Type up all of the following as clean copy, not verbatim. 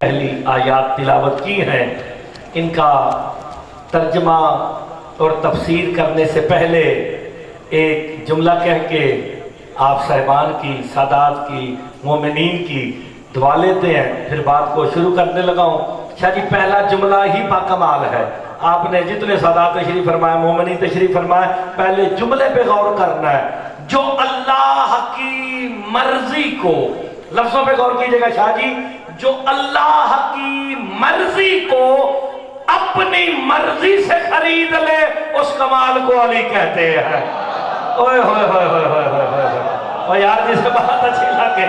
پہلی آیات تلاوت کی ہیں، ان کا ترجمہ اور تفسیر کرنے سے پہلے ایک جملہ کہہ کے آپ صاحبان کی، سادات کی، مومنین کی دعا لیتے ہیں، پھر بات کو شروع کرنے لگا ہوں۔ شاہ جی پہلا جملہ ہی باکمال ہے۔ آپ نے جتنے سادات تشریف فرمائے، مومنین تشریف فرمائے، پہلے جملے پہ غور کرنا ہے۔ جو اللہ کی مرضی کو، لفظوں پہ غور کیجئے گا شاہ جی، جو اللہ کی مرضی کو اپنی مرضی سے خرید لے اس کمال کو علی کہتے ہیں۔ اوئے ہوئے ہوئے ہوئے ہوئے ہوئے اور یار جسے بات اچھی لگے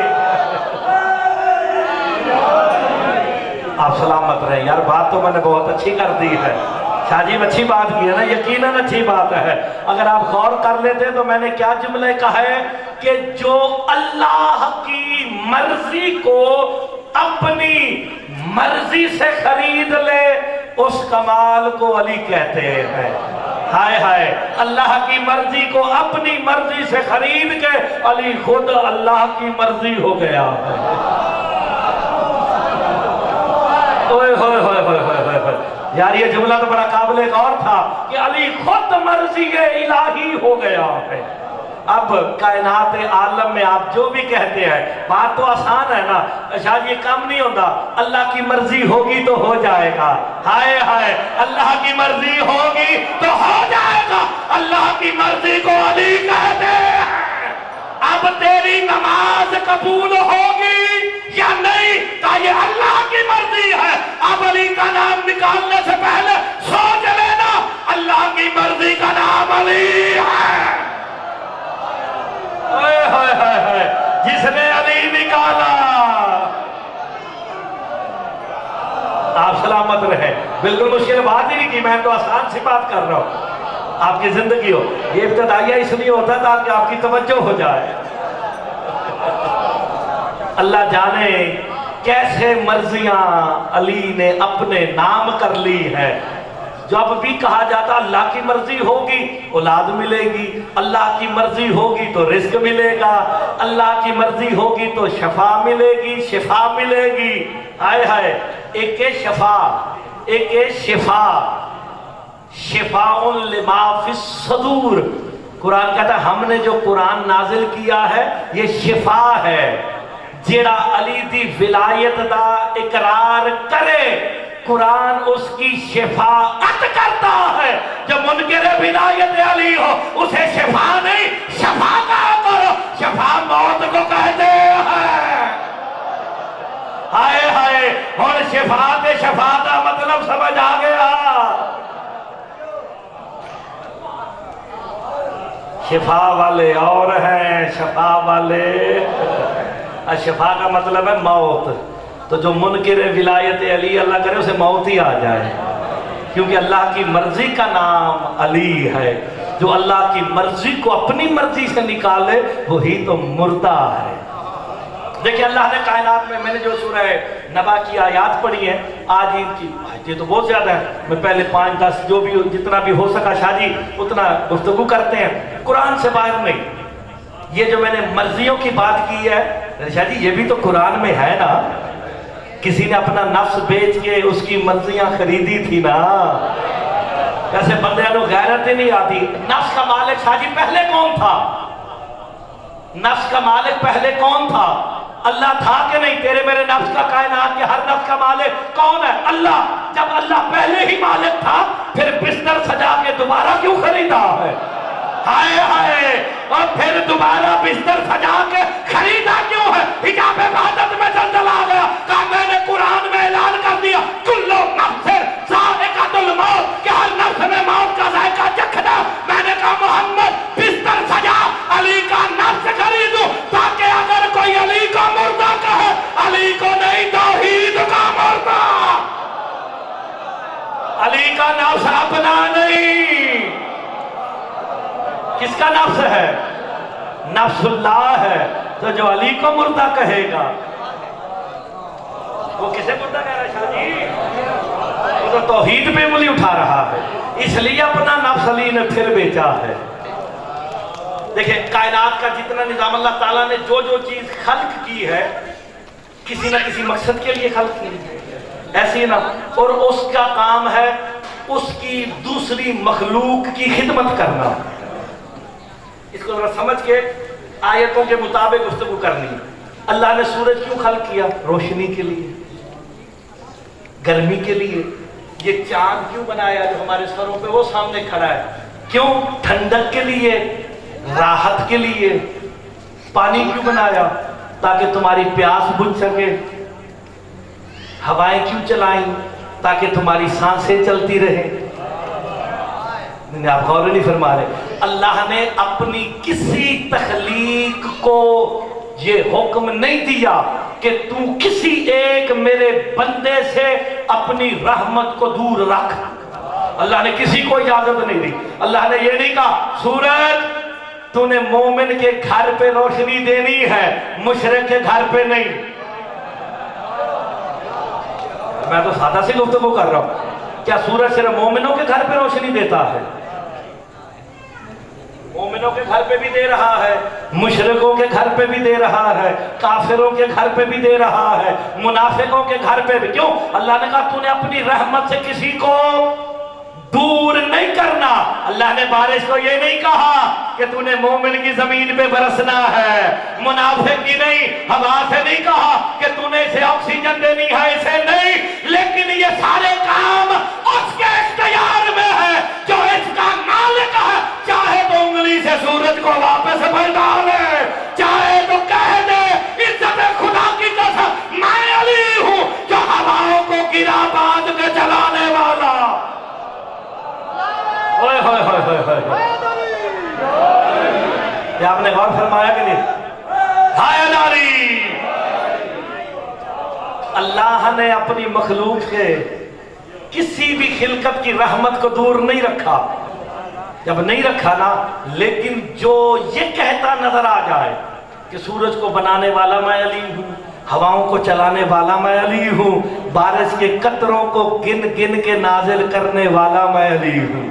آپ سلامت رہیں یار، بات تو میں نے بہت اچھی کر دی ہے شاہ جی، اچھی بات کی ہے نا، یقیناً اچھی بات ہے۔ اگر آپ غور کر لیتے تو میں نے کیا جملے کہا ہے کہ جو اللہ کی مرضی کو اپنی مرضی سے خرید لے اس کمال کو علی کہتے ہیں۔ ہائے ہائے، اللہ کی مرضی کو اپنی مرضی سے خرید کے علی خود اللہ کی مرضی ہو گیا ہے۔ اوئے ہوئے ہوئے ہوئے ہوئے ہوئے یار یہ جملہ تو بڑا قابل غور تھا کہ علی خود مرضی الہی ہو گیا ہے۔ اب کائنات عالم میں آپ جو بھی کہتے ہیں بات تو آسان ہے نا شاید، یہ کام نہیں ہوتا، اللہ کی مرضی ہوگی تو ہو جائے گا۔ ہائے ہائے، اللہ کی مرضی ہوگی تو ہو جائے گا، اللہ کی مرضی کو علی کہتے ہیں۔ اب تیری نماز قبول ہوگی یا نہیں کہ یہ اللہ کی مرضی ہے، اب علی کا نام نکالنے سے پہلے سوچ لینا اللہ کی مرضی کا نام علی ہے۔ جس نے علی نکالا، آپ سلامت رہے۔ بالکل مشکل بات ہی نہیں کی، میں تو آسان سی بات کر رہا ہوں، آپ کی زندگی ہو۔ یہ ابتدائیہ اس لیے ہوتا تھا کہ آپ کی توجہ ہو جائے۔ اللہ جانے کیسے مرضیاں علی نے اپنے نام کر لی ہے۔ جب بھی کہا جاتا اللہ کی مرضی ہوگی اولاد ملے گی، اللہ کی مرضی ہوگی تو رزق ملے گا، اللہ کی مرضی ہوگی تو شفا ملے گی، شفا ملے گی۔ ہائے ہائے، ایک شفا، ایک شفا، شفاء لما فی الصدور۔ قرآن کہتا ہے ہم نے جو قرآن نازل کیا ہے یہ شفا ہے۔ جیڑا علی دی ولایت دا اقرار کرے قرآن اس کی شفاعت کرتا ہے۔ جب منکر ولایت علی ہو اسے شفا نہیں شفا کہا کرو، شفا موت کو کہتے ہیں۔ ہائے ہائے، اور شفاعت شفا کا مطلب سمجھ آ گیا۔ شفا والے اور ہیں، شفا والے، شفا کا مطلب ہے موت۔ تو جو منکر ولایت علی اللہ کرے اسے موت ہی آ جائے، کیونکہ اللہ کی مرضی کا نام علی ہے۔ جو اللہ کی مرضی کو اپنی مرضی سے نکالے وہی تو مردہ ہے۔ دیکھیں اللہ نے کائنات میں نے جو سورہ نبا کی آیات پڑھی ہیں، آج ان کی یہ تو بہت زیادہ ہے، میں پہلے 5-10 جو بھی جتنا بھی ہو سکا شاہ جی اتنا گفتگو کرتے ہیں، قرآن سے باہر نہیں۔ یہ جو میں نے مرضیوں کی بات کی ہے شاہ جی، یہ بھی تو قرآن میں ہے نا۔ کسی نے اپنا نفس بیچ کے اس کی مرضیاں خریدی تھی نا، ایسے بندے کو غیرت ہی نہیں آتی۔ نفس کا مالک شاہ جی پہلے کون تھا؟ نفس کا مالک پہلے کون تھا؟ اللہ تھا کہ نہیں؟ تیرے میرے نفس کا، کائنات کے ہر نفس کا مالک کون ہے؟ اللہ۔ جب اللہ پہلے ہی مالک تھا پھر بستر سجا کے دوبارہ کیوں خریدا ہے؟ ہائے ہائے، اور پھر دوبارہ بستر سجا کے خریدا کیوں ہے؟ حجاب عبادت میں زلزلہ آ گیا، کہا میں نے قرآن میں اعلان کر دیا کلو نفس ذائقۃ الموت، کہ ہر نفس میں موت کا ذائقہ چکھنا۔ میں نے کہا محمد بستر سجا، علی کا نفس خریدوں تاکہ اگر کوئی علی کا مردہ کہے علی کو نہیں توحید کا مردہ۔ علی کا نفس اپنا نہیں، کس کا نفس ہے؟ نفس اللہ ہے۔ تو جو علی کو مردہ کہے گا وہ کسے مردہ کہہ رہا ہے شاہ جی؟ وہ تو توحید پہ انگلی اٹھا رہا ہے، اس لیے اپنا نفس علی نے پھر بیچا ہے۔ دیکھیں کائنات کا جتنا نظام اللہ تعالیٰ نے جو چیز خلق کی ہے کسی نہ کسی مقصد کے لیے خلق کی ہے۔ ایسی نا. اور اس کا کام ہے اس کی دوسری مخلوق کی خدمت کرنا. اس کو ذرا سمجھ کے آیتوں کے مطابق گفتگو کرنی. اللہ نے سورج کیوں خلق کیا؟ روشنی کے لیے، گرمی کے لیے. یہ چاند کیوں بنایا جو ہمارے سروں پہ وہ سامنے کھڑا ہے؟ کیوں؟ ٹھنڈک کے لیے، راحت کے لیے. پانی کیوں بنایا؟ تاکہ تمہاری پیاس بجھ سکے. ہوائیں کیوں چلائیں؟ تاکہ تمہاری سانسیں چلتی رہیں. آپ غور نہیں فرما رہے. اللہ نے اپنی کسی تخلیق کو یہ حکم نہیں دیا کہ تو کسی ایک میرے بندے سے اپنی رحمت کو دور رکھ. اللہ نے کسی کو اجازت نہیں دی. اللہ نے یہ نہیں کہا سورج تو نے مومن کے گھر پہ روشنی دینی ہے، مشرک کے گھر پہ نہیں. میں تو سادہ سی گفتگو کر رہا ہوں. کیا سورج صرف مومنوں کے گھر پہ روشنی دیتا ہے؟ مومنوں کے گھر پہ بھی دے رہا ہے، مشرکوں کے گھر پہ بھی دے رہا ہے، کافروں کے گھر پہ بھی دے رہا ہے، منافقوں کے گھر پہ بھی. کیوں؟ اللہ نے کہا تو نے اپنی رحمت سے کسی کو دور نہیں کرنا. اللہ نے بارش کو یہ نہیں کہا کہ تو نے مومن کی زمین پہ برسنا ہے، منافق کی نہیں. ہوا سے نہیں کہا کہ تو نے اسے آکسیجن دینی ہے، اسے نہیں. لیکن یہ سارے کام اس کے اختیار میں ہے جو اس کا مالک ہے. چاہے تو انگلی سے سورج کو واپس بھردا لے، چاہے تو کہہ دے عزت خدا کی قسم میں علی ہوں جو ہواؤں کو گرا باندھ کے چلانے والا. ہوئے ہوئے ہوئے ہوئے یہ آپ نے غور فرمایا کہ نہیں؟ ہائے ناری. اللہ نے اپنی مخلوق کے کسی بھی خلقت کی رحمت کو دور نہیں رکھا. جب نہیں رکھا نا، لیکن جو یہ کہتا نظر آ جائے کہ سورج کو بنانے والا میں علی ہوں، ہواؤں کو چلانے والا میں علی ہوں، بارش کے قطروں کو گن گن کے نازل کرنے والا میں علی ہوں.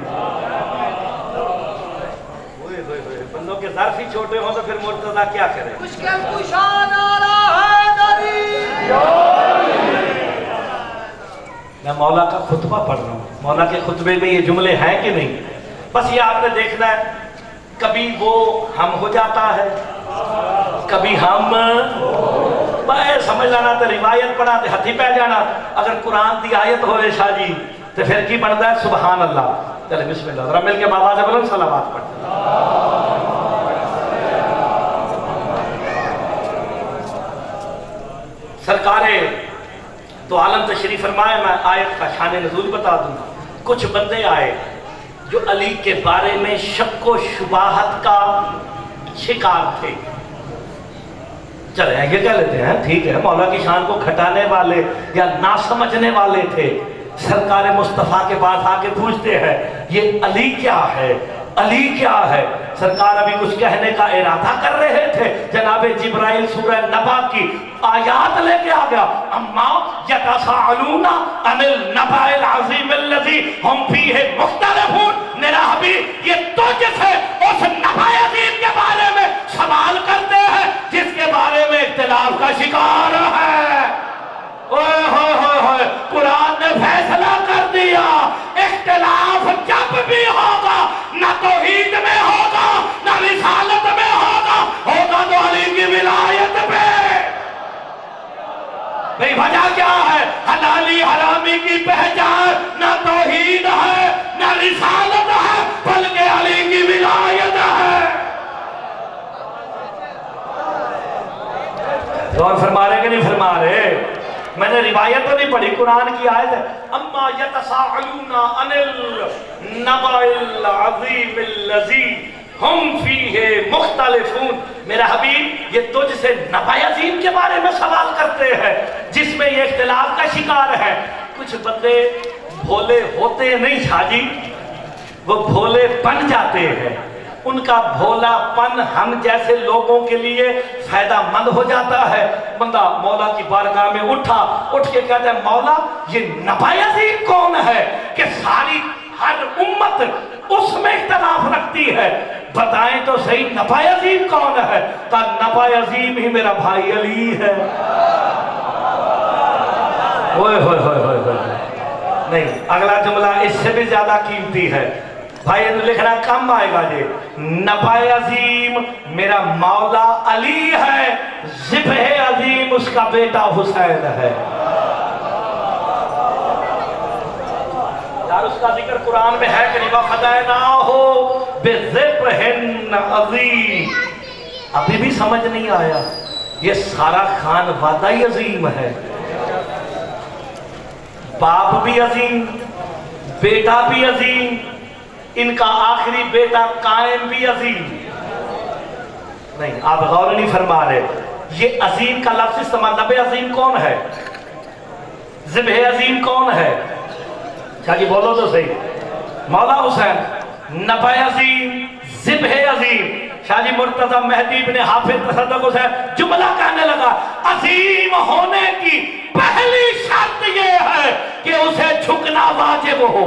بندوں کے ظرف ہی چھوٹے ہوں تو پھر مرتضیٰ کیا کرے؟ میں مولا کا خطبہ پڑھ رہا ہوں. مولا کے خطبے میں یہ جملے ہیں کہ نہیں؟ بس یہ آپ نے دیکھنا ہے. کبھی وہ ہم ہو جاتا ہے، کبھی ہم سمجھ لانا تو روایت پڑھا تو ہتھی پہ جانا. اگر قرآن کی آیت ہوئے شاہ جی تو پھر کی بنتا ہے؟ سبحان اللہ. چلے بسم اللہ ذرا مل کے بابا سے بلند صلوات پڑھتے ہیں. سرکار تو عالم تشریف فرمائے. میں آیت کا شان نزول بتا دوں. کچھ بندے آئے جو علی کے بارے میں شک و شبہات کا شکار تھے. چلے یہ کہہ لیتے ہیں ٹھیک ہے، مولا کی شان کو گھٹانے والے یا نہ سمجھنے والے تھے. سرکار مصطفیٰ کے پاس آ کے پوچھتے ہیں یہ علی کیا ہے، علی کیا ہے؟ سرکار ابھی کچھ کہنے کا ارادہ کر رہے تھے. جناب جبرائیل سورہ نبا کی آیات لے کے آ گیا. اما یتساءلون عن النبأ العظیم الذی ہم فیہ مختلفون. میرا حبیب یہ تجھ سے اس نبأ عظیم کے بارے میں سوال کرتے ہیں جس کے بارے میں اختلاف کا شکار ہے. اوہ ہوئے ہوئے ہوئے قرآن نے فیصلہ کر دیا اختلاف جب بھی ہوگا نہ توحید میں ہوگا نہ رسالت میں ہوگا تو علی کی ولایت پہ. بھئی وجہ کیا ہے؟ حلالی حرامی کی پہچان نہ توحید ہے نہ رسالت ہے بلکہ علی کی ولایت ہے. غور فرما رہے کہ نہیں فرما رہے؟ میں نے روایت تو نہیں پڑھی، قرآن کی آیت ہے. اما یتساءلون عن النبأ العظیم الذی ہم فیہ مختلفون. میرا حبیب یہ تجھ سے نبأ عظیم کے بارے میں سوال کرتے ہیں جس میں یہ اختلاف کا شکار ہے. کچھ بندے بھولے ہوتے نہیں شاہ جی، وہ بھولے بن جاتے ہیں. ان کا بھولا پن ہم جیسے لوگوں کے لیے فائدہ مند ہو جاتا ہے. بندہ مولا کی بارگاہ میں اٹھ کے کہتا ہے مولا یہ نبأ عظیم کون ہے کہ ساری ہر امت اس میں اختلاف رکھتی ہے؟ بتائیں تو صحیح نبأ عظیم کون ہے؟ کہ نبأ عظیم ہی میرا بھائی علی ہے. ہوئے ہوئے ہوئے ہوئے نہیں، اگلا جملہ اس سے بھی زیادہ قیمتی ہے بھائی، لکھنا کم آئے گا جی. نبع عظیم میرا مولا علی ہے، ذبح عظیم اس کا بیٹا حسین ہے. یار اس کا ذکر قرآن میں ہے کہ نہیں؟ وَفَدَيْنَاهُ بِذِبْحٍ عَظِيمٍ. ابھی بھی سمجھ نہیں آیا، یہ سارا خان وعدہ ہی عظیم ہے. باپ بھی عظیم، بیٹا بھی عظیم، ان کا آخری بیٹا قائم بھی عظیم. نہیں، آپ غور نہیں فرما رہے. یہ عظیم کا لفظ استعمال، نبع عظیم کون ہے؟ ذبح عظیم کون ہے؟ شاہ جی بولو تو صحیح. مولا حسین، نبع عظیم، ذبح عظیم. شاہ جی مرتضی مہدی بن حافظ تصدق حسین جملہ کہنے لگا، عظیم ہونے کی پہلی شرط یہ ہے کہ اسے جھکنا واجب ہو.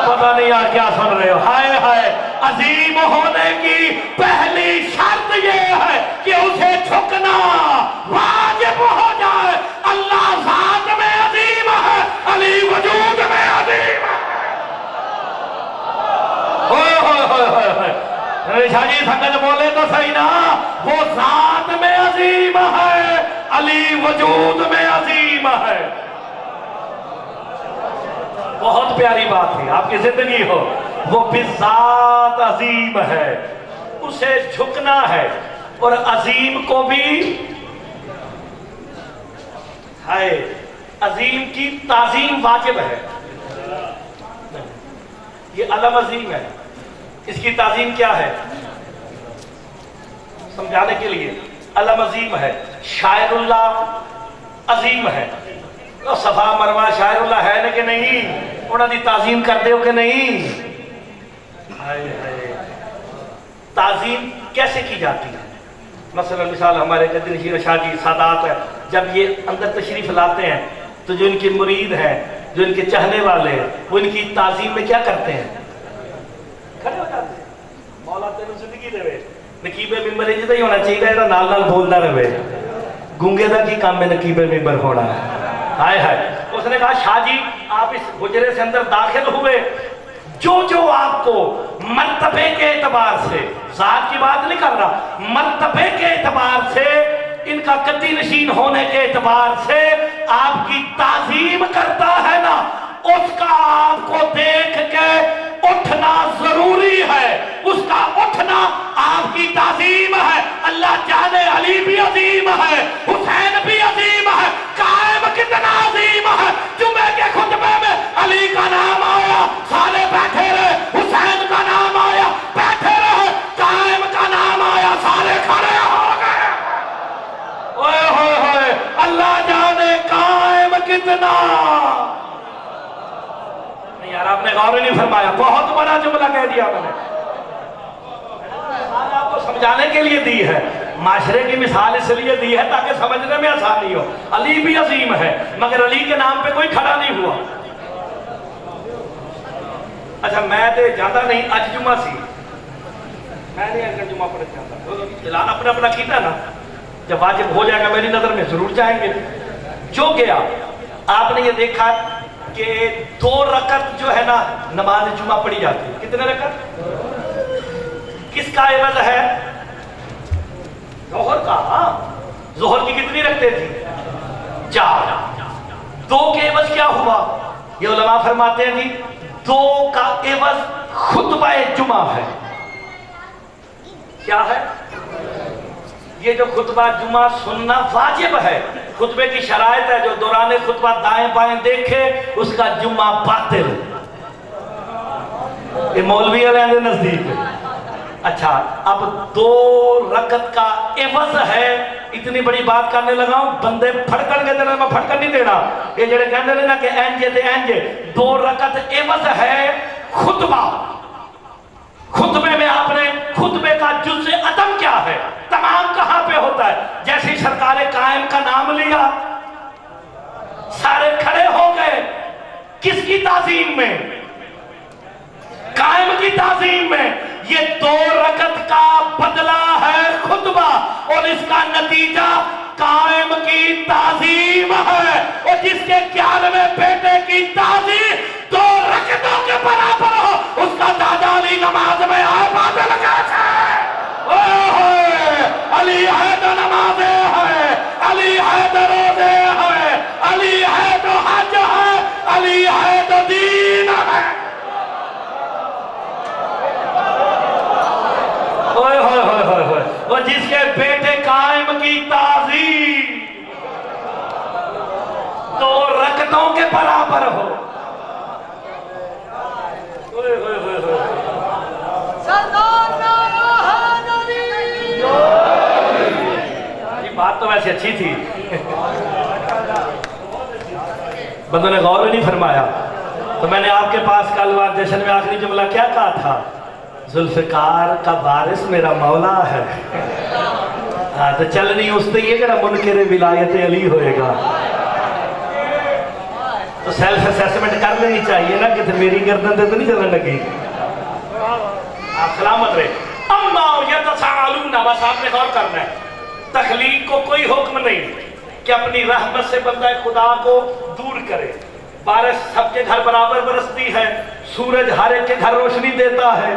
پتہ نہیں آپ کیا سن رہے ہو. ہائے ہائے، عظیم ہونے کی پہلی شرط یہ ہے کہ اسے جھکنا واجب ہو جائے. اللہ ذات میں عظیم ہے، علی وجود میں عظیم ہے. شاہ جی سنگت بولے تو صحیح نا، وہ ذات میں عظیم ہے، علی وجود میں عظیم ہے. بہت پیاری بات ہے، آپ کی زندگی ہو. وہ بذات عظیم ہے، اسے جھکنا ہے. اور عظیم کو بھی ہے، عظیم کی تعظیم واجب ہے. یہ علم عظیم ہے، اس کی تعظیم کیا ہے؟ سمجھانے کے لیے علم عظیم ہے. شاعر اللہ عظیم ہے. صفا مروہ شاعر اللہ ہے نا کہ نہیں؟ انہوں نے تعظیم کر دے ہو کہ نہیں؟ تعظیم کیسے کی جاتی ہے؟ مثلا مثال ہمارے جد نشین شاہ جی سادات ہے، جب یہ اندر تشریف لاتے ہیں تو جو ان کے مرید ہیں، جو ان کے چاہنے والے ہیں، وہ ان کی تعظیم میں کیا کرتے ہیں؟ کھڑے ہو جاتے ہیں. مولا تیرے زندگی دے وے، نقیب ممبر جدہ ہی ہونا چاہیے، نال نال بولنا رہے. گونگے دا کی کام میں نقیب ممبر ہونا ہے. ہائے ہائے. اس نے کہا شاہ جی آپ اس حجرے سے اندر داخل ہوئے، جو آپ کو مرتبے کے اعتبار سے، ذات کی بات نہیں کر رہا، مرتبے کے اعتبار سے، ان کا قدی نشین ہونے کے اعتبار سے آپ کی تعظیم کرتا ہے نا، اس کا آپ کو دیکھ کے اٹھنا ضروری ہے. اس کا اٹھنا آپ کی تعظیم ہے. اللہ جانے علی بھی عظیم ہے، حسین بھی عظیم ہے. قائم کتنا عظیم ہے. جمعے کے خطبے میں علی کا نام آیا، سارے بیٹھے رہے. حسین کا نام آیا، بیٹھے رہے. قائم کا نام آیا، سارے کھڑے ہو گئے. اوئے ہوئے ہوئے، اللہ جانے قائم کتنا. یار آپ نے غور نہیں فرمایا، بہت بڑا جملہ کہہ دیا میں نے. آپ کو سمجھانے کے لیے دی ہے، معاشرے کی مثال اس لیے دی ہے تاکہ سمجھنے میں آسانی ہو. علی بھی عظیم ہے، مگر علی کے نام پہ کوئی کھڑا نہیں ہوا. اچھا میں تے جاتا نہیں، اج جمعہ سی، میں نہیں اگر جمعہ پڑھ جاتا. اپنا اپنا کیتا نا، جب واجب ہو جائے گا میری نظر میں ضرور جائیں گے. جو گیا آپ نے یہ دیکھا کہ 2 رکعت جو ہے نا نماز جمعہ پڑھی جاتی ہے. کتنے رکعت؟ کس کا عوض ہے؟ ظہر کا. ظہر کی کتنی رکھتے تھی؟ 4. 2 کے عوض کیا ہوا؟ یہ علماء فرماتے ہیں جی 2 کا عوض خطبہ جمعہ ہے. کیا ہے؟ یہ جو خطبہ جمعہ سننا واجب ہے. خطبے کی شرائط ہے، جو دوران خطبہ دائیں بائیں دیکھے اس کا جمعہ باطل. یہ مولوی علیہ نزدیک. اچھا اب 2 رکعت کا عوض ہے. اتنی بڑی بات کرنے لگا ہوں، بندے پھڑکن کے دینا، میں پھڑکن نہیں دینا. یہ جڑے کہنے لینا کہ اینجے دے اینجے. 2 رکعت عوض ہے خطبہ. خطبے میں آپ نے خطبے کا جزء عدم کیا ہے؟ تمام کہاں پہ ہوتا ہے؟ جیسے سرکار قائم کا نام لیا سارے کھڑے ہو گئے. کس کی تعظیم میں؟ قائم کی تعظیم میں. یہ 2 رکعت کا بدلہ ہے خطبہ، اور اس کا نتیجہ قائم کی تعظیم ہے. اور جس کے 11ویں بیٹے کی تعظیم 2 رکعتوں کے برابر ہو، اس کا دادا علی نماز میں آئے بادل کیسے؟ علی ہے تو نمازیں ہے، علی ہے تو روزے ہے، علی ہے تو حج ہے، علی ہے تو دین ہے۔ اوئے ہوئے ہوئے ہوئے ہوئے، وہ جس کے بیٹے قائم کی تعظیم 2 رکعتوں کے برابر ہو۔ اوئے ہوئے ہوئے ہوئے، یہ بات تو ویسے اچھی تھی، بندوں نے غور نہیں فرمایا۔ تو میں نے آپ کے پاس کل وار جشن میں آخری جملہ کیا کہا تھا؟ ذوالفقار کا وارث میرا مولا ہے۔ تو چلنی اس سے یہ کہ منکر ولایت علی ہوئے گا۔ تو سیلف اسیسمنٹ کر لینی چاہیے نا کہ میری گردن دے تو نہیں چلن لگی۔ آپ سلامت رہے۔ اما یتساءلون، بس آپ نے غور کرنا ہے، تخلیق کو کوئی حکم نہیں کہ اپنی رحمت سے بندہ خدا کو دور کرے۔ بارش سب کے گھر برابر برستی ہے، سورج ہر ایک کے گھر روشنی دیتا ہے،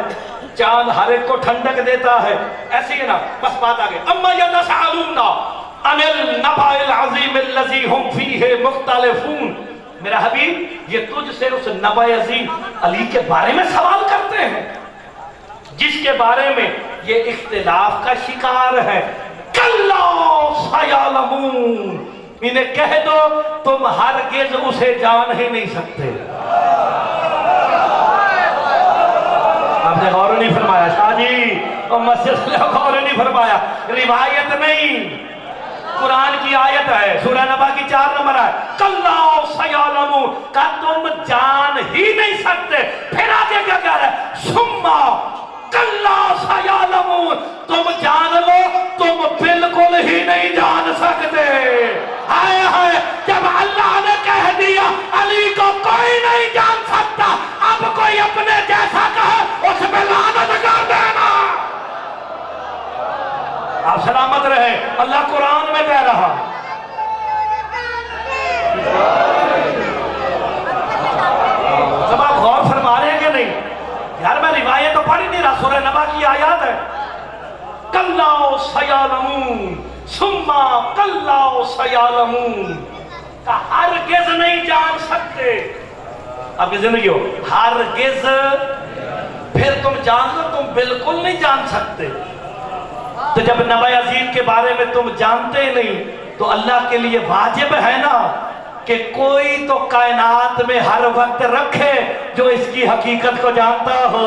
چاند ہر ایک کو ٹھنڈک دیتا ہے، ایسی ہے نا۔ بس بات آگے، اما یتساءلون عن النبأ العظیم الذی هم فیہ مختلفون۔ میرا حبیب، یہ تجھ سے اس نبأ عظیم علی کے بارے میں سوال کرتے ہیں جس کے بارے میں یہ اختلاف کا شکار ہے۔ کلا سیعلمون، انہیں کہہ دو تم ہرگز اسے جان ہی نہیں سکتے۔ آپ نے غور نہیں فرمایا شاہ جی، اور مسجد نے غور نہیں فرمایا، روایت نہیں، قرآن کی آیت ہے، سورہ نبا کی 4 نمبر ہے۔ کلا سیعلمون، کہ تم جان ہی نہیں سکتے۔ پھر آگے کیا کہہ رہا ہے؟ ثم کلا سیعلمون، تم جان لو تم بالکل ہی نہیں جان سکتے۔ ہائے ہائے، جب اللہ نے کہہ دیا علی کو کوئی نہیں جان سکتا، اب کوئی اپنے جیسا کہے اس پہ لعنت کر دینا۔ آپ سلامت رہے، اللہ قرآن میں کہہ رہا۔ سب آپ غور فرما رہے ہیں کہ نہیں؟ یار میں روایت تو پڑھ ہی نہیں رہا، سورہ نبا کی آیات ہے۔ کلا سیعلمون ثم کلا سیعلمون، کہ ہرگز نہیں جان سکتے۔ آپ کی زندگی ہو ہرگز، پھر تم جان لو تم بالکل نہیں جان سکتے۔ تو جب نبأ عظیم کے بارے میں تم جانتے نہیں تو اللہ کے لیے واجب ہے نا کہ کوئی تو کائنات میں ہر وقت رکھے جو اس کی حقیقت کو جانتا ہو۔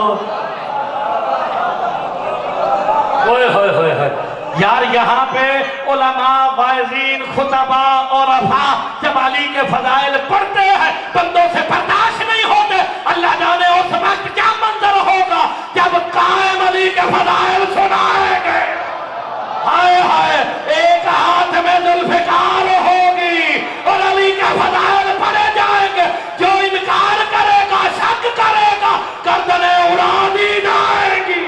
ہوئے ہوئے ہوئے ہوئے، یار یہاں پہ علماء، واعظین، خطباء اور عفا جب علی کے فضائل پڑھتے ہیں بندوں سے برداشت نہیں ہوتے۔ اللہ جانے اس وقت کیا منظر ہوگا جب قائم علی کے فضائل سنائیں گے۔ ہائے ہائے، ایک ہاتھ میں ذوالفقار ہوگی اور علی کے فضائل پڑھے جائیں گے، جو انکار کرے گا، شک کرے گا، گردنیں اڑا دی جائیں گی۔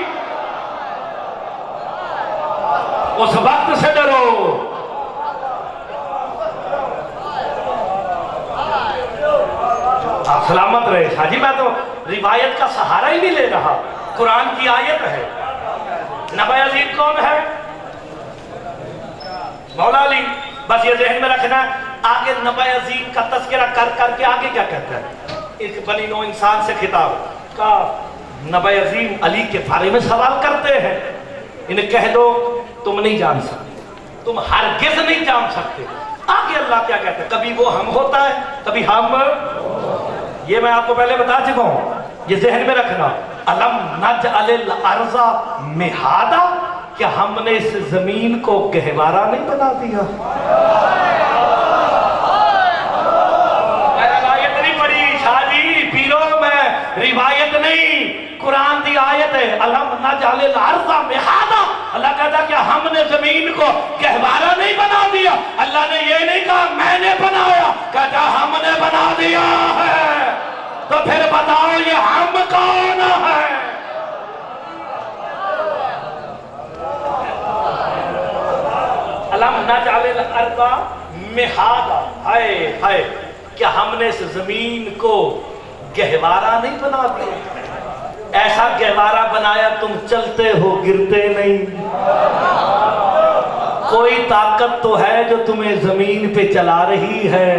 اس وقت سے ڈرو۔ آپ سلامت رہے شاہ جی، میں تو روایت کا سہارا ہی نہیں لے رہا، قرآن کی آیت ہے۔ نبأ عظیم کون ہے؟ مولا علی۔ بس یہ ذہن میں رکھنا ہے، آگے نبأ عظیم کا تذکرہ کر کر کے آگے کیا کہتا ہے؟ ایک بنی نوع انسان سے خطاب کا، نبأ عظیم علی کے بارے میں سوال کرتے ہیں، انہیں کہہ دو تم نہیں جان سکتے، تم ہرگز نہیں جان سکتے۔ آگے اللہ کیا کہتا ہے؟ کبھی وہ ہم ہوتا ہے، کبھی ہم۔ یہ میں آپ کو پہلے بتا چکا ہوں، یہ ذہن میں رکھنا۔ الم نجعل الارض مہادا، کیا ہم نے اس زمین کو گہوارہ نہیں بنا دیا؟ میں روایت نہیں پڑھی شاہ جی، پیرو میں روایت نہیں، قرآن دی آیت ہے۔ الم نجعل الارض مہادا، اللہ کہتا کہ ہم نے زمین کو گہوارہ نہیں بنا دیا۔ اللہ نے یہ نہیں کہا میں نے بنایا، کہتا ہم نے بنا دیا ہے۔ تو پھر بتاؤ یہ ہم کون ہے؟ الم نجعل الارض مہادا، ہائے ہائے، کیا ہم نے اس زمین کو گہوارہ نہیں بنا دیا؟ ایسا گہوارہ بنایا تم چلتے ہو گرتے نہیں۔ کوئی طاقت تو ہے جو تمہیں زمین پہ چلا رہی ہے۔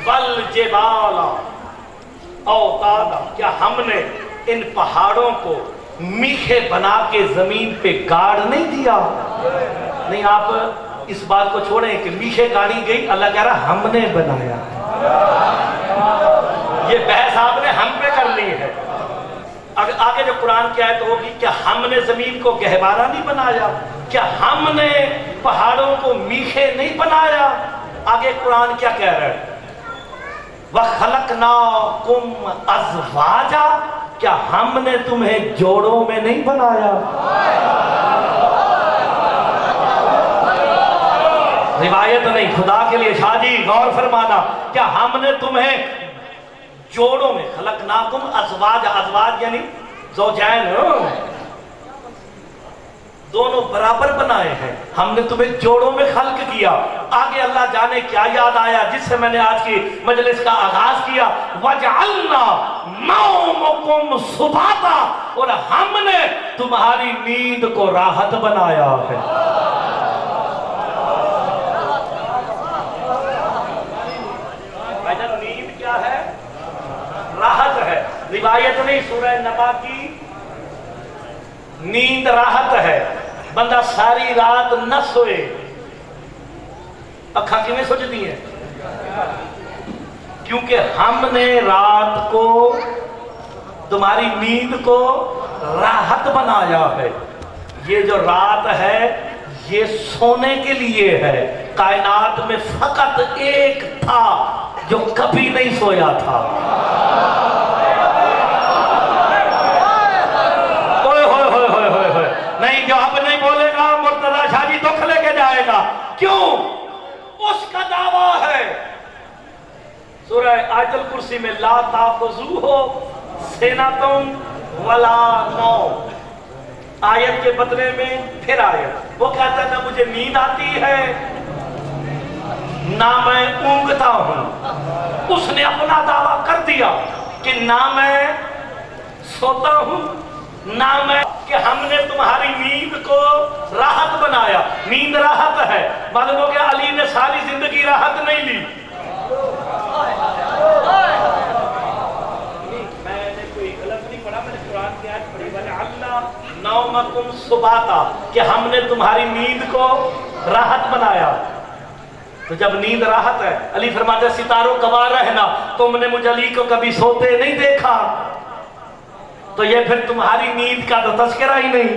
والجبال اوتادا، کیا ہم نے ان پہاڑوں کو میخے بنا کے زمین پہ گاڑ نہیں دیا؟ نہیں، آپ اس بات کو چھوڑیں کہ میخے گاڑی گئی، اللہ کہہ رہا ہم نے بنایا۔ یہ بحث آپ نے ہم پہ کر لی ہے۔ آگے جو قرآن کی آیت ہوگی، کیا ہم نے زمین کو گہوارہ نہیں بنایا؟ کیا ہم نے پہاڑوں کو میخے نہیں بنایا؟ آگے قرآن کیا کہہ رہا ہے؟ وَخَلَقْنَاكُمْ أَزْوَاجًا، کیا ہم نے تمہیں جوڑوں میں نہیں بنایا؟ روایت نہیں، خدا کے لیے شاہ جی غور فرمانا، کیا ہم نے تمہیں جوڑوں میں، خلقناکم ازواج، ازواج یعنی زوجین، دونوں برابر بنائے ہیں، ہم نے تمہیں جوڑوں میں خلق کیا۔ آگے اللہ جانے کیا یاد آیا جس سے میں نے آج کی مجلس کا آغاز کیا، وَجْعَلْنَا نَوْمَكُمْ سُبَاتًا، اور ہم نے تمہاری نیند کو راحت بنایا ہے۔ نیند کیا ہے؟ راحت ہے۔ روایت نہیں، سورہ نبا کی نیند راحت ہے۔ بندہ ساری رات نہ سوئے، اکھاں کیویں سجدی ہیں؟ کیونکہ ہم نے رات کو تمہاری نیند کو راحت بنایا ہے۔ یہ جو رات ہے یہ سونے کے لیے ہے۔ کائنات میں فقط ایک تھا جو کبھی نہیں سویا تھا۔ نہیں، جو اب نہیں بولے گا مرتضی شاہ جی دکھ لے کے جائے گا۔ کیوں؟ اس کا دعویٰ ہے سورہ آیت الکرسی میں، لا تاخذوہ سنۃ ولا نوم، آیت کے بدلے میں پھر آیت، وہ کہتا ہے نہ مجھے نیند آتی ہے نہ میں اونگتا ہوں۔ اس نے اپنا دعویٰ کر دیا کہ نہ میں سوتا ہوں نہ میں، کہ ہم نے تمہاری نیند کو راحت بنایا۔ نیند راحت ہے، معلوم ہو گیا علی نے ساری زندگی راحت نہیں لی۔ میں نے کوئی غلط نہیں پڑھا، میں نے قرآن کی آیت پڑھی، وَجَعَلْنَا نَوْمَكُمْ سُبَاتًا، کہ ہم نے تمہاری نیند کو راحت بنایا۔ تو جب نیند راحت ہے، علی فرماتے ہیں ستاروں کبار رہنا، تم نے مجھ علی کو کبھی سوتے نہیں دیکھا، تو یہ پھر تمہاری نیند کا تو تذکرہ ہی نہیں۔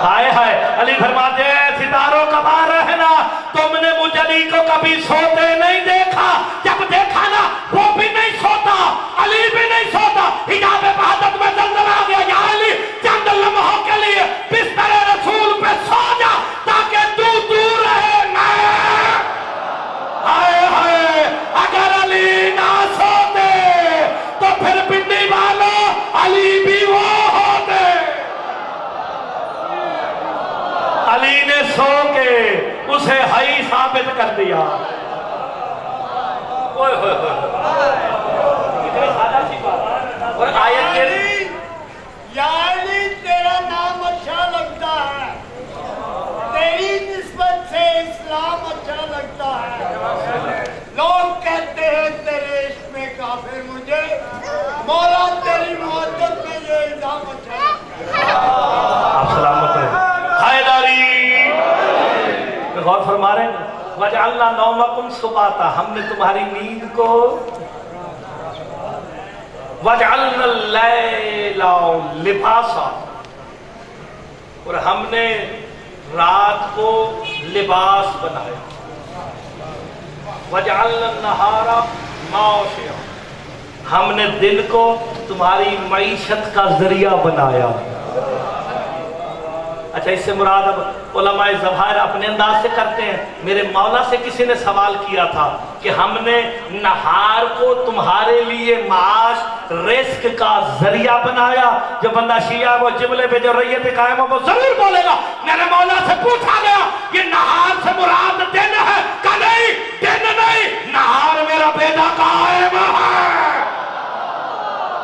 ہائے ہائے، علی فرماتے ہیں ستاروں کبار رہنا، تم نے مجھ علی کو کبھی سوتے نہیں دیکھا۔ جب دیکھا نا وہ بھی نہیں سوتا، علی بھی نہیں سوتا، حجاب وحدت میں زلزلہ آ گیا، یا علی چند لمحوں کے لیے بستر رسول پہ سو جا تاکہ تو دور رہے میں۔ ہائے ہائے، اگر علی نہ سوتے تو پھر پنڈی والوں علی بھی وہ ہوتے۔ علی نے سو کے اسے حی ثابت کر دیا۔ کتنی سادہ سی بات، اور آیت کے یا علی تیرا نام اچھا لگتا ہے، تیری نسبت سے اسلام اچھا لگتا ہے، لوگ کہتے ہیں تیرے عشق میں کافر مجھے، مولا تیری محبت میں یہ الزام اچھا لگتا ہے۔ آپ سلامت رہے حیداری، غور فرما رہے ہیں، وَجَعَلْنَا نَوْمَكُمْ سُبَاتًا، ہم نے تمہاری نیند کو، وَجَعَلْنَا اللَّيْلَ لِبَاسًا، اور ہم نے رات کو لباس بنایا، وَجَعَلْنَا النَّهَارَ مَعَاشًا، ہم نے دن کو تمہاری معیشت کا ذریعہ بنایا۔ اچھا اس سے مراد اب علماء ظواہر اپنے انداز سے کرتے ہیں. میرے مولا سے کسی نے سوال کیا تھا کہ ہم نے نہار کو تمہارے لیے معاش رزق کا ذریعہ بنایا. جو بندہ شیعہ وہ جملے پہ جو ریت قائم ہو وہ ضرور بولے گا میرے مولا سے پوچھا گیا یہ نہار سے مراد دن ہے کہ نہیں؟ دن نہیں، نہار میرا بیٹا قائم ہے.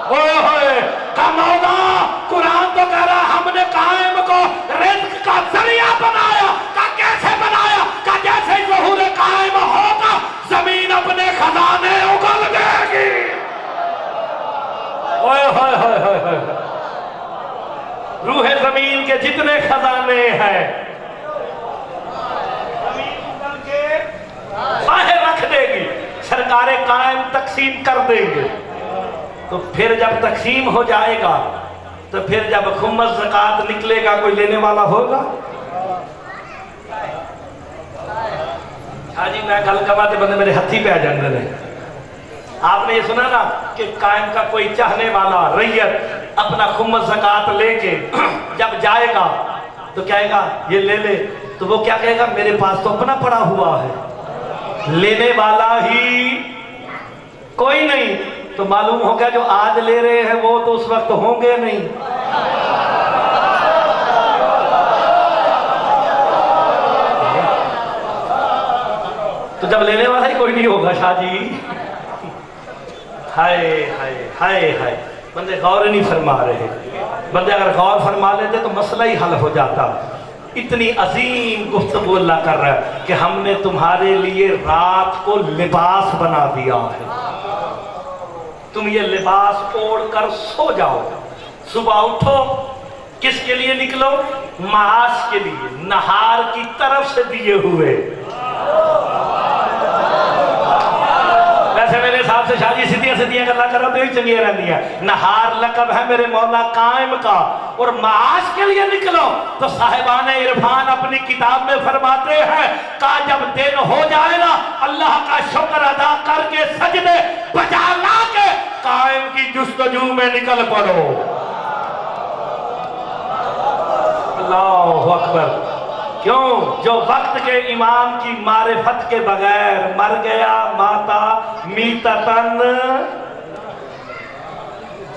ہوئے ہوئے کا مولا قرآن تو کہہ رہا ہم نے قائم کو رزق کا ذریعہ بنایا. کا کیسے بنایا؟ کا جیسے ظہور قائم ہوگا زمین اپنے خزانے اگل دے گی. ہوئے ہوئے ہوئے ہوئے ہوئے روح زمین کے جتنے خزانے ہیں زمین اگل کے باہر رکھ دے گی. سرکار قائم تقسیم کر دیں گے. تو پھر جب تقسیم ہو جائے گا تو پھر جب خمس زکوٰۃ نکلے گا کوئی لینے والا ہوگا؟ ہاں جی میں گل کماتے بندے میرے ہتھی پہ آ جاندے نے. آپ نے یہ سنا نا کہ قائم کا کوئی چاہنے والا ریت اپنا خمس زکوٰۃ لے کے جب جائے گا تو کہے گا یہ لے لے. تو وہ کیا کہے گا میرے پاس تو اپنا پڑا ہوا ہے، لینے والا ہی کوئی نہیں. تو معلوم ہو گیا جو آج لے رہے ہیں وہ تو اس وقت ہوں گے نہیں. تو جب لینے والا ہی کوئی نہیں ہوگا شاہ جی. ہائے ہائے ہائے ہائے بندے غور نہیں فرما رہے. بندے اگر غور فرما لیتے تو مسئلہ ہی حل ہو جاتا. اتنی عظیم گفتگو اللہ کر رہا ہے کہ ہم نے تمہارے لیے رات کو لباس بنا دیا ہے. تم یہ لباس اوڑھ کر سو جاؤ. صبح اٹھو کس کے لیے نکلو؟ معاش کے لیے، نہار کی طرف سے دیے ہوئے. ویسے میرے حساب سے شاہ جی سیدھیاں گلا کرو تو ہی چنگیاں رہتی ہیں. نہار لقب ہے میرے مولا قائم کا اور معاش کے لیے نکلو. تو صاحبان عرفان اپنی کتاب میں فرماتے ہیں کہ جب دن ہو جائے نا اللہ کا شکر ادا کر کے سجدے بجا لا کے قائم کی جستجو میں نکل پڑو. اللہ اکبر. کیوں؟ جو وقت کے امام کی معرفت کے بغیر مر گیا ماتا میتتن،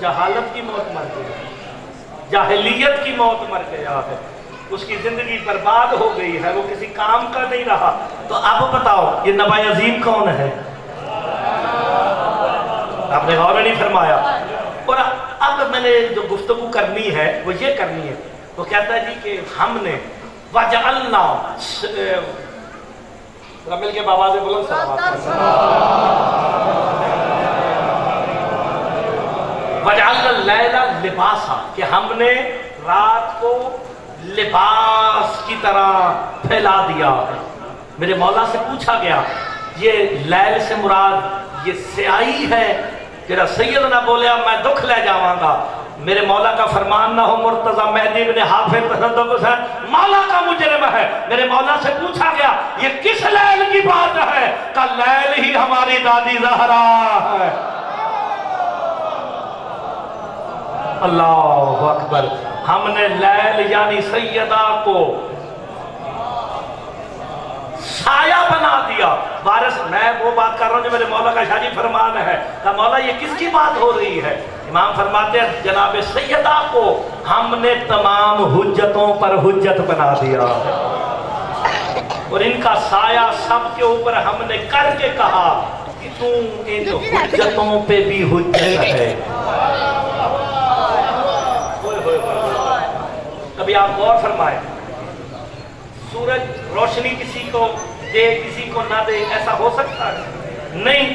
جہالت کی موت مر گیا، جاہلیت کی موت مر گیا ہے. اس کی زندگی برباد ہو گئی ہے، وہ کسی کام کا نہیں رہا. تو اب بتاؤ یہ نبا عظیم کون ہے؟ آپ نے غور نہیں فرمایا. اور اب میں نے جو گفتگو کرنی ہے وہ یہ کرنی ہے. وہ کہتا ہے جی کہ ہم نے وَجَعَلْنَا مل کے بابا سے بلند وَجَعَلْنَا اللَّيْلَ لِبَاسًا کہ ہم نے رات کو لباس کی طرح پھیلا دیا. میرے مولا سے پوچھا گیا یہ لیل سے مراد یہ سیاہی ہے؟ تیرا سید نہ بولیا میں دکھ لے جاواں گا. میرے مولا کا فرمان نہ ہو مرتضی مہدی بن حافظ تصدق حسین مولا کا مجرم ہے. میرے مولا سے پوچھا گیا یہ کس لیل کی بات ہے؟ کہ لیل ہی ہماری دادی زہرا ہے. اللہ اکبر. ہم نے لیل یعنی سیدہ کو سایہ بنا دیا. وارث میں وہ بات کر رہا ہوں جو میرے مولا کا شاہ جی فرمان ہے کہ مولا یہ کس کی بات ہو رہی ہے؟ امام فرماتے ہیں جناب سیدہ کو ہم نے تمام حجتوں پر حجت بنا دیا اور ان کا سایہ سب کے اوپر ہم نے کر کے کہا کہ تم ان حجتوں پہ بھی حجت ہے. کبھی آپ غور فرمائیں سورج روشنی کسی کو دے کسی کو نہ دے ایسا ہو سکتا ہے؟ نہیں.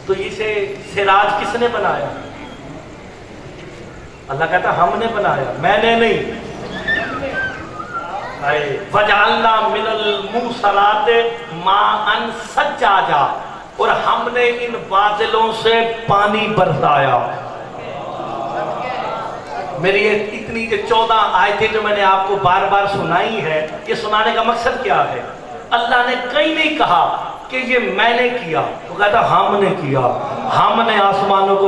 تو اسے سراج کس نے بنایا؟ اللہ کہتا ہم نے بنایا، میں نے نہیں. وَجَعَلْنَا مِنَ الْمُوسَرَاتِ مَاءً سَجَّاجًا اور ہم نے ان بادلوں سے پانی برسایا. میری اتنی جو 14 آیتیں جو میں نے آپ کو بار بار سنائی ہے یہ سنانے کا مقصد کیا ہے؟ اللہ نے کہیں نہیں کہا کہ یہ میں نے کیا، وہ کہتا ہم نے کیا. ہم نے آسمانوں کو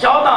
14।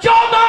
14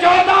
14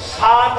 7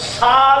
7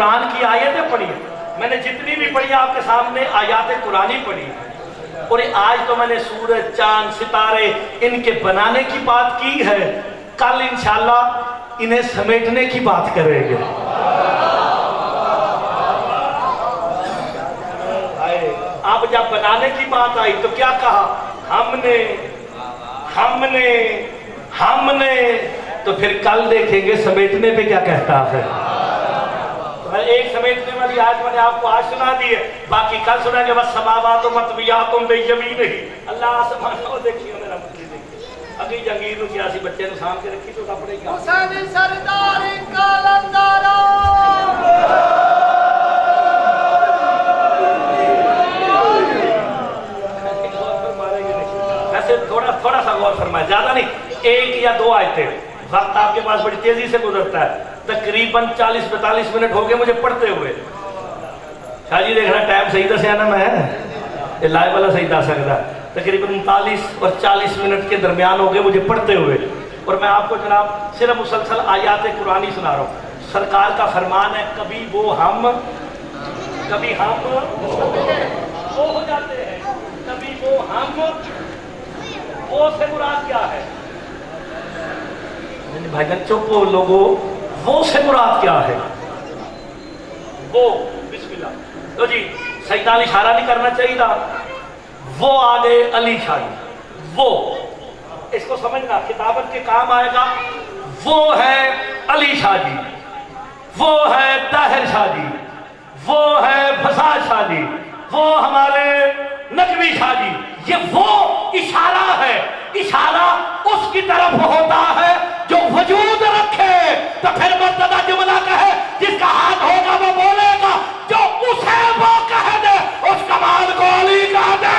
قرآن کی آیتیں پڑھی ہیں، میں نے جتنی بھی پڑھی آپ کے سامنے آیات قرآنی پڑھی ہیں، اور آج تو میں نے سورج چاند ستارے ان کے بنانے کی بات کی ہے، کل انشاءاللہ انہیں سمیٹنے کی بات کریں گے۔ اب جب بنانے کی بات آئی تو کیا کہا؟ ہم نے تو پھر کل دیکھیں گے سمیٹنے پہ کیا کہتا ہے۔ تو ایک سمیٹنے والی آیت میں نے آپ کو آج سنا دی ہے، باقی کل سنا کہ والسماوات مطویات بیمینہ، اللہ آسمان کو دیکھیے میرا مطلب دیکھیے، اگی جنگیر نو کیا سی بچے نو سام کے رکھی تو کپڑے کیا حسین سردار کالندارا تھوڑا سا غور فرمائے، زیادہ نہیں، ایک یا دو آیتیں، وقت آپ کے پاس بڑی تیزی سے گزرتا ہے، تقریباً 40-42 منٹ ہو گئے مجھے پڑھتے ہوئے۔ شاہ جی دیکھنا ٹائم صحیح دسے آنا میں یہ لائے والا صحیح دس سکتا ہے، تقریباً 39 اور 40 منٹ کے درمیان ہو گئے مجھے پڑھتے ہوئے، اور میں آپ کو جناب صرف مسلسل آیات قرآنی سنا رہا ہوں۔ سرکار کا فرمان ہے کبھی وہ ہم وہ ہو جاتے ہیں، کبھی وہ ہم، وہ سے مراد کیا ہے؟ بھائی جان چپ ہو لوگو، وہ سے مراد کیا ہے؟ وہ بسم اللہ تو جی سیدہ علی اشارہ نہیں کرنا چاہیے تھا، وہ آگے علی شاہ جی، وہ اس کو سمجھنا کتابت کے کام آئے گا، وہ ہے علی شاہ جی، وہ ہے طاہر شاہ جی، وہ ہے فساد شاہ جی، وہ ہمارے نقوی شاہ جی، یہ وہ اشارہ ہے، اشارہ اس کی طرف ہوتا ہے جو وجود رکھے، تو پھر مرتضی جملہ کہے جس کا ہاتھ ہوگا وہ بولے گا، جو اسے وہ کہہ دے اس کمال کو علی کہہ دے،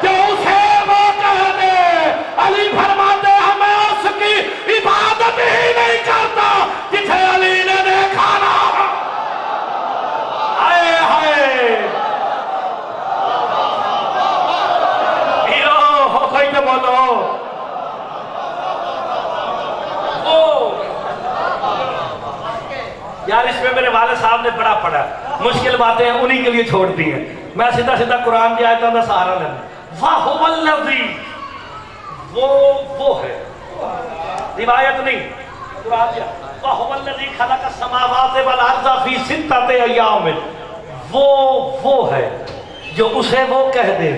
جو اسے وہ کہہ دے علی فرماتے ہیں میں اس کی عبادت ہی نہیں کرتا جسے علی نے دیکھا نا۔ بولو یار اس میں میرے والد صاحب نے بڑا پڑھا، مشکل باتیں انہی کے لیے چھوڑ دی ہیں، میں سیدھا سیدھا قرآن کی آیتوں کا سہارا لینا۔ وَهُوَ الَّذِي، وہ ہے، روایت نہیں قرآن کیا، وَهُوَ الَّذِي خَلَقَ السَّمَاوَاتِ وَالْأَرْضَ فِي سِتَّةِ أَيَّامٍ، وہ ہے جو اسے وہ کہہ دے۔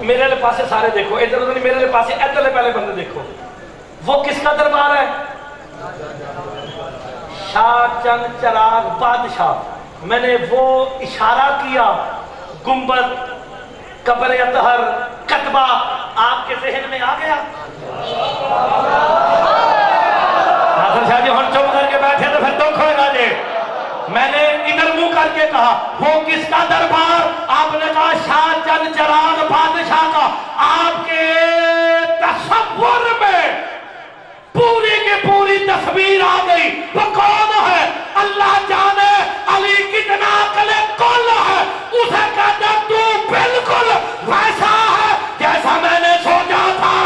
میرے لئے پاسے سارے دیکھو، ادھر ادھر نہیں، میرے لئے پاسے ادھر لئے پہلے بندے دیکھو، وہ کس کا دربار ہے؟ شاہ چند چراغ بادشاہ۔ میں نے وہ اشارہ کیا، گنبد، قبر اطہر، کتبہ آپ کے ذہن میں آ گیا؟ ناصر شاہ جی ہن چپ کر کے بیٹھے تو پھر دکھ ہوئے گا جی۔ میں نے ادھر منہ کر کے کہا وہ کس کا دربار؟ آپ نے کہا شاہ چند چراغ بادشاہ کا۔ آپ کے تصور میں پوری کی پوری تصویر آ گئی، وہ کون ہے؟ اللہ جانے علی کتنا عقل کل ہے، اسے کہتا تو بالکل ویسا ہے جیسا میں نے سوچا تھا۔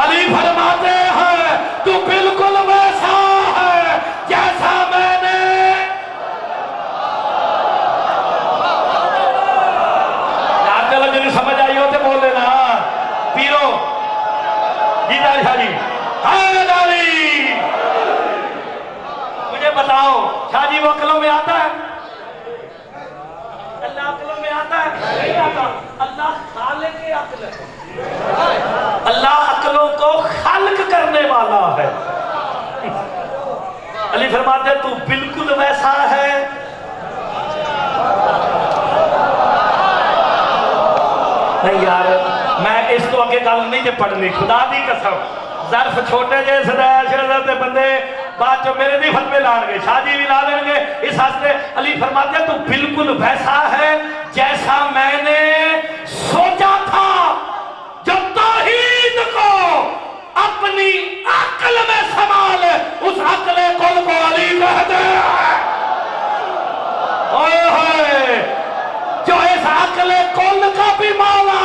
علی فرماتے ہیں تو بالکل ویسا ہے جیسا میں نے۔ آپ چلو جنہیں سمجھ آئی ہوتے بول لینا پیرو جی داری شاہ جی حید علی۔ مجھے بتاؤ شاہ جی وہ عقلوں میں آتا ہے؟ اللہ عقلوں میں آتا ہے؟ نہیں آتا۔ اللہ خالق عقل ہے، اللہ عقلوں کو خلق کرنے والا ہے۔ علی فرماتے تو بالکل ویسا ہے۔ نہیں یار میں اس تو آگے گل نہیں جے پڑھنی، خدا دی قسم ظرف چھوٹے جے صدایت بندے بات جو میرے دی فتوے لان گے، شاہ جی بھی لا لیں گے، اس ہاستے علی فرماتے ہیں تو بالکل ویسا ہے جیسا میں نے سوچا تھا۔ جو توحید کو اپنی عقل میں سنبھالے اس عقل کل کو علی کہتے ہیں۔ جو اس عقل کل کا بھی مولا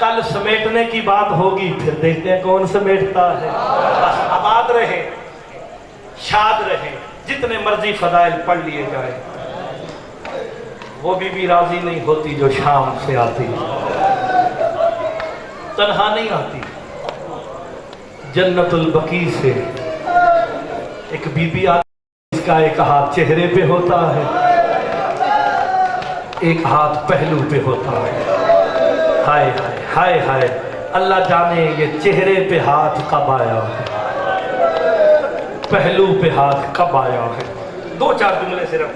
کل سمیٹنے کی بات ہوگی، پھر دیکھتے ہیں کون سمیٹتا ہے۔ بس آباد رہیں، شاد رہیں، جتنے مرضی فضائل پڑھ لیے جائیں، وہ بھی راضی نہیں ہوتی جو شام سے آتی، تنہا نہیں آتی۔ جنت البقیع سے ایک بی بی آتی، اس کا ایک ہاتھ چہرے پہ ہوتا ہے، ایک ہاتھ پہلو پہ ہوتا ہے۔ ہائے ہائے ہائے ہائے، اللہ جانے یہ چہرے پہ ہاتھ کب آیا ہے، پہلو پہ ہاتھ کب آیا ہے۔ دو چار جملے صرف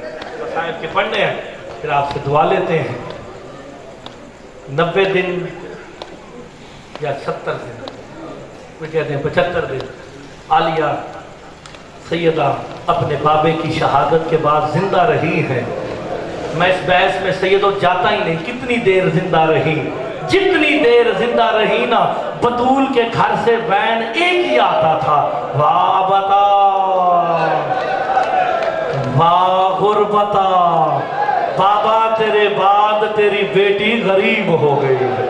صاحب کے پڑھنے ہیں، پھر آپ سے دعا لیتے ہیں۔ 90 دن یا 70 دن، وہ کہتے ہیں 75 دن، عالیہ سیدہ اپنے بابے کی شہادت کے بعد زندہ رہی ہیں۔ میں اس بحث میں سیدو جاتا ہی نہیں، کتنی دیر زندہ رہی، جتنی دیر زندہ رہی نا، بطول کے گھر سے وین ایک ہی آتا تھا، واہ بتا واہ غربتا، بابا تیرے بعد تیری بیٹی غریب ہو گئی ہے،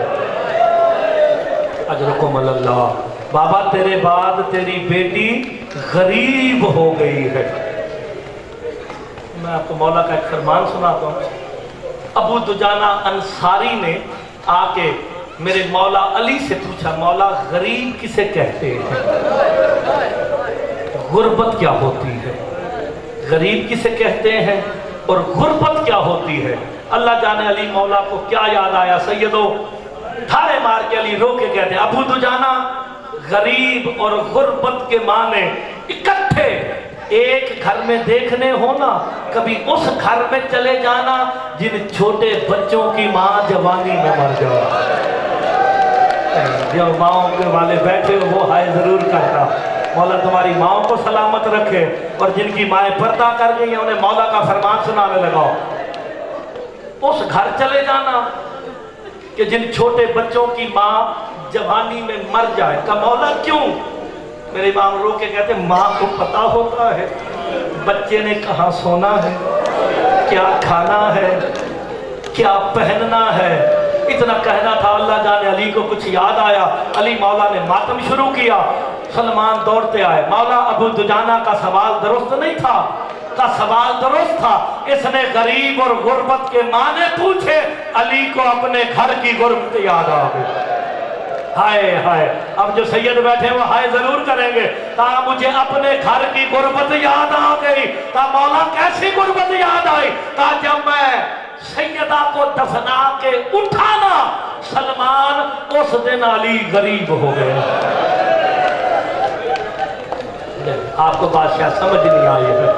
اجرکم اللہ، بابا تیرے بعد تیری بیٹی غریب ہو گئی ہے۔ میں آپ کو مولا کا ایک فرمان سناتا ہوں۔ ابو دجانہ انصاری نے آ کے میرے مولا علی سے پوچھا، مولا غریب کسے کہتے ہیں، غربت کیا ہوتی ہے، غریب کسے کہتے ہیں اور غربت کیا ہوتی ہے؟ اللہ جانے علی مولا کو کیا یاد آیا، سیدو ٹھارے مار کے علی رو کے کہتے ہیں، ابو دجانہ غریب اور غربت کے معنی اکٹھے ایک گھر میں دیکھنے ہونا، کبھی اس گھر میں چلے جانا جن چھوٹے بچوں کی ماں جوانی میں مر جائے۔ جو ماؤں کے والے بیٹھے ہو وہ ہائے ضرور کرنا، مولا تمہاری ماؤں کو سلامت رکھے، اور جن کی مائیں پردہ کر گئی ہیں انہیں مولا کا فرمان سنانے لگاؤ۔ اس گھر چلے جانا کہ جن چھوٹے بچوں کی ماں جوانی میں مر جائے، کہ مولا کیوں؟ میرے امام رو کے کہتے ہیں ماں کو پتا ہوتا ہے بچے نے کہاں سونا ہے، کیا کھانا ہے، کیا پہننا ہے۔ اتنا کہنا تھا، اللہ جانے علی کو کچھ یاد آیا، علی مولا نے ماتم شروع کیا، سلمان دوڑتے آئے، مولا ابو دجانہ کا سوال درست نہیں تھا، کا سوال درست تھا، اس نے غریب اور غربت کے معنی پوچھے، علی کو اپنے گھر کی غربت یاد آ گئی۔ ہائے ہائے، اب جو سید بیٹھے وہ ہائے ضرور کریں گے، کہا مجھے اپنے گھر کی غربت یاد آ گئی۔ کہا مولا کیسی غربت یاد آئی؟ کہا جب میں سیدہ کو دفنا کے اٹھانا، سلمان اس دن علی غریب ہو گئے۔ آپ کو بادشاہ سمجھ نہیں آئی ہے،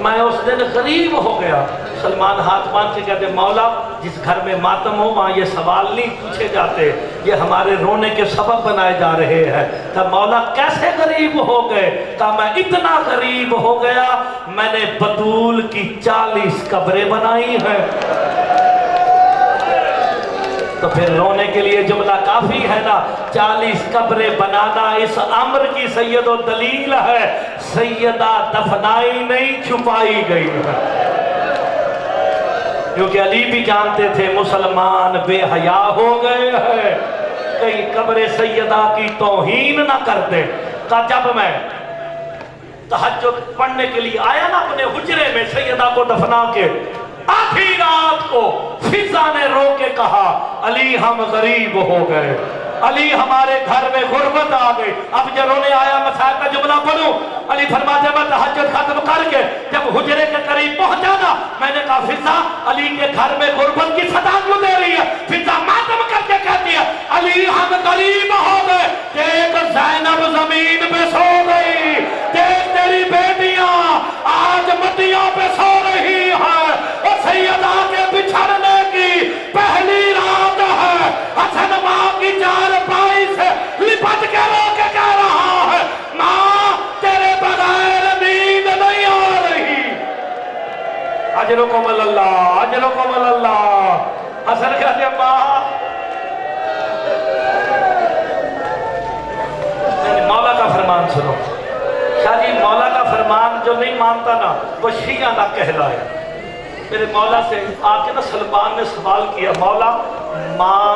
میں اس دن غریب ہو گیا۔ سلمان ہاتھ باندھ کے کہتے مولا جس گھر میں ماتم ہو وہاں یہ سوال نہیں پوچھے جاتے، یہ ہمارے رونے کے سبب بنائے جا رہے ہیں۔ کہ مولا کیسے غریب ہو گئے؟ کہ میں اتنا غریب ہو گیا، میں نے بطول کی 40 قبریں بنائی ہیں۔ تو پھر رونے کے لیے جملہ کافی ہے نا، 40 قبریں بنانا اس امر کی سید و دلیل ہے، سیدہ دفنائی نہیں چھپائی گئی ہے، کیونکہ علی بھی جانتے تھے مسلمان بے حیا ہو گئے ہیں، کہیں قبر سیدہ کی توہین نہ کرتے۔ کہ جب میں تہجد پڑھنے کے لیے آیا نا اپنے حجرے میں سیدہ کو دفنا کے، آدھی رات کو فضا نے رو کے کہا علی ہم غریب ہو گئے، علی ہمارے گھر میں غربت آ گئی۔ اب جب رونے آیا میں صاحب کا جملہ پڑھوں، علی فرماتے میں تہجد ختم کر کے جب حجرے کے قریب پہنچا نا، میں نے کہا فضا علی کے گھر میں غربت کی صدا کیوں دے رہی ہے؟ فضا ماتم کر کے کہتی ہے علی ہم غریب ہو گئے، دیکھ زینب زمین پہ سو گئی، دیکھ تیری بیٹیاں آج مٹیوں پہ سو رہی ہیں، اور سیدہ کے بچھڑنے کی پہلی رات ہے، حسن ماں کی چار پائی سے لپٹ کے رو کے کہہ رہا ہے ماں تیرے بغیر نیند نہیں آ رہی۔ اجرکم اللہ، اجرکم اللہ۔ حسن کہتے ہیں ماں، مولا کا فرمان سنو۔ شاہ جی مولا کا فرمان جو نہیں مانتا نا وہ شیعہ نہ کہلائے۔ میرے مولا سے آ کے نا سلمان نے سوال کیا مولا ماں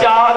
4